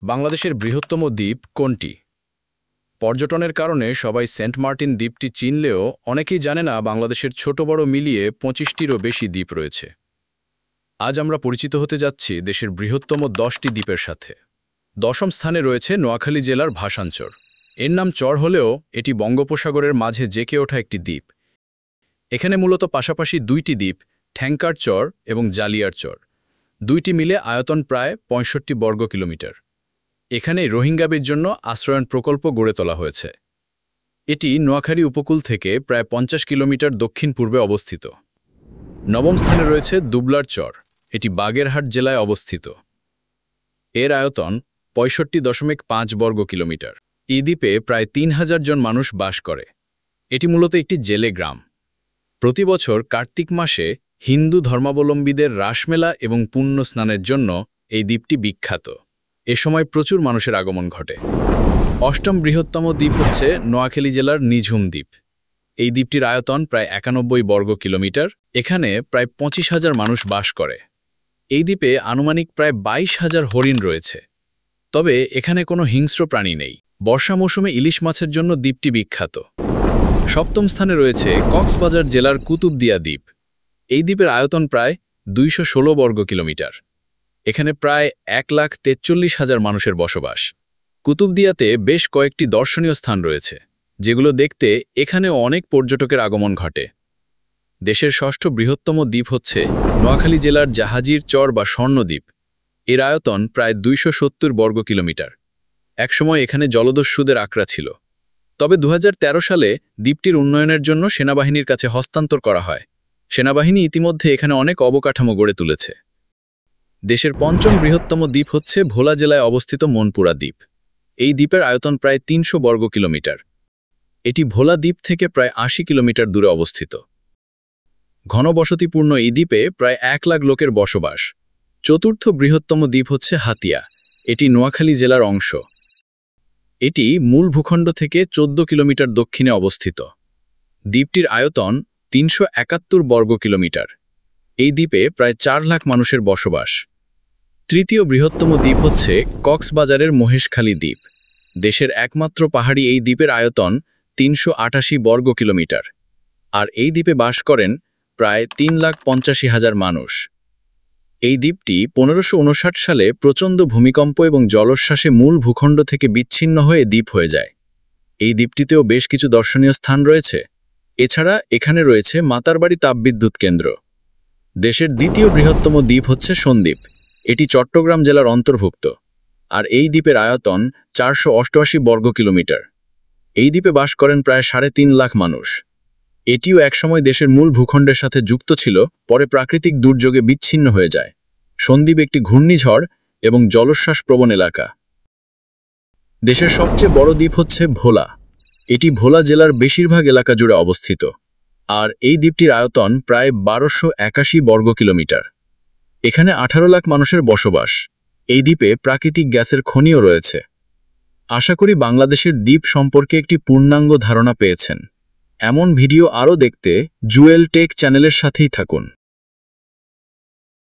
বাংলাদেশের বৃহত্তম দ্বীপ কোনটি? পর্যটনের কারণে সবাই সেন্ট মার্টিন দ্বীপটি চিনলেও অনেকেই জানে না বাংলাদেশের ছোট বড় মিলিয়ে ২৫টিরও বেশি দ্বীপ রয়েছে। আজ আমরা পরিচিত হতে যাচ্ছি দেশের বৃহত্তম ১০টি দ্বীপের সাথে। ১০ম স্থানে রয়েছে নোয়াখালী জেলার ভাসানচর। এর নাম চর হলেও এটি বঙ্গোপসাগরের মাঝে জেঁকে ওঠা একটি দ্বীপ। এখানে মূলত পাশাপাশি দুইটি দ্বীপ, ঠ্যাঙ্কার চর এবং জালিয়ার চর। দুইটি মিলে আয়তন প্রায় ৬৫ বর্গ কিলোমিটার। এখানে রোহিঙ্গাদের জন্য আশ্রয়ন প্রকল্প গড়ে তোলা হয়েছে। এটি নোয়াখালী উপকূল থেকে প্রায় ৫০ কিলোমিটার দক্ষিণ পূর্বে অবস্থিত। ৯ম স্থানে রয়েছে দুবলার চর। এটি বাগেরহাট জেলায় অবস্থিত। এর আয়তন ৬৫.৫ বর্গ কিলোমিটার। এই দ্বীপে প্রায় ৩,০০০ জন মানুষ বাস করে। এটি মূলত একটি জেলে গ্রাম। প্রতি বছর কার্তিক মাসে হিন্দু ধর্মাবলম্বীদের রাসমেলা এবং পুণ্য স্নানের জন্য এই দ্বীপটি বিখ্যাত। এ সময় প্রচুর মানুষের আগমন ঘটে। ৮ম বৃহত্তম দ্বীপ হচ্ছে নোয়াখালী জেলার নিঝুম দ্বীপ। এই দ্বীপটির আয়তন প্রায় ৯১ বর্গ কিলোমিটার। এখানে প্রায় ২৫,০০০ মানুষ বাস করে। এই দ্বীপে আনুমানিক প্রায় ২২,০০০ হরিণ রয়েছে। তবে এখানে কোনো হিংস্র প্রাণী নেই। বর্ষা মৌসুমে ইলিশ মাছের জন্য দ্বীপটি বিখ্যাত। ৭ম স্থানে রয়েছে কক্সবাজার জেলার কুতুবদিয়া দ্বীপ। এই দ্বীপের আয়তন প্রায় ২১৬ বর্গ কিলোমিটার। এখানে প্রায় ১,৪৩,০০০ মানুষের বসবাস। কুতুবদিয়াতে বেশ কয়েকটি দর্শনীয় স্থান রয়েছে, যেগুলো দেখতে এখানেও অনেক পর্যটকের আগমন ঘটে। দেশের ৬ষ্ঠ বৃহত্তম দ্বীপ হচ্ছে নোয়াখালী জেলার জাহাজির চর বা স্বর্ণদ্বীপ। এর আয়তন প্রায় ২৭০ বর্গ কিলোমিটার। একসময় এখানে জলদস্যুদের আখড়া ছিল। তবে ২০১৩ সালে দ্বীপটির উন্নয়নের জন্য সেনাবাহিনীর কাছে হস্তান্তর করা হয়। সেনাবাহিনী ইতিমধ্যে এখানে অনেক অবকাঠামো গড়ে তুলেছে। দেশের ৫ম বৃহত্তম দ্বীপ হচ্ছে ভোলা জেলায় অবস্থিত মনপুরা দ্বীপ। এই দ্বীপের আয়তন প্রায় ৩০০ বর্গ কিলোমিটার। এটি ভোলা দ্বীপ থেকে প্রায় ৮০ কিলোমিটার দূরে অবস্থিত। ঘনবসতিপূর্ণ এই দ্বীপে প্রায় ১ লাখ লোকের বসবাস। চতুর্থ বৃহত্তম দ্বীপ হচ্ছে হাতিয়া। এটি নোয়াখালী জেলার অংশ। এটি মূল ভূখণ্ড থেকে ১৪ কিলোমিটার দক্ষিণে অবস্থিত। দ্বীপটির আয়তন ৩৭১ বর্গ কিলোমিটার। এই দ্বীপে প্রায় ৪ লাখ মানুষের বসবাস। তৃতীয় বৃহত্তম দ্বীপ হচ্ছে কক্সবাজারের মহেশখালী দ্বীপ। দেশের একমাত্র পাহাড়ি এই দ্বীপের আয়তন ৩৮৮ বর্গ কিলোমিটার। আর এই দ্বীপে বাস করেন প্রায় ৩,৮৫,০০০ মানুষ। এই দ্বীপটি ১৫৫৯ সালে প্রচণ্ড ভূমিকম্প এবং জলোচ্ছ্বাসে মূল ভূখণ্ড থেকে বিচ্ছিন্ন হয়ে দ্বীপ হয়ে যায়। এই দ্বীপটিতেও বেশ কিছু দর্শনীয় স্থান রয়েছে। এছাড়া এখানে রয়েছে মাতারবাড়ি তাপবিদ্যুৎ কেন্দ্র। দেশের দ্বিতীয় বৃহত্তম দ্বীপ হচ্ছে সন্দ্বীপ। এটি চট্টগ্রাম জেলার অন্তর্ভুক্ত। আর এই দ্বীপের আয়তন ৪৮৮ বর্গ কিলোমিটার। এই দ্বীপে বাস করেন প্রায় ৩.৫ লাখ মানুষ। এটিও একসময় দেশের মূল ভূখণ্ডের সাথে যুক্ত ছিল, পরে প্রাকৃতিক দুর্যোগে বিচ্ছিন্ন হয়ে যায়। সন্দ্বীপ একটি ঘূর্ণিঝড় এবং জলোচ্ছ্বাস প্রবণ এলাকা। দেশের সবচেয়ে বড় দ্বীপ হচ্ছে ভোলা। এটি ভোলা জেলার বেশিরভাগ এলাকা জুড়ে অবস্থিত। আর এই দ্বীপটির আয়তন প্রায় ১২৮১ বর্গ কিলোমিটার। এখানে ১৮ লাখ মানুষের বসবাস। এই দ্বীপে প্রাকৃতিক গ্যাসের খনিও রয়েছে। আশা করি বাংলাদেশের দ্বীপ সম্পর্কে একটি পূর্ণাঙ্গ ধারণা পেয়েছেন। এমন ভিডিও আরও দেখতে জুয়েল টেক চ্যানেলের সাথেই থাকুন।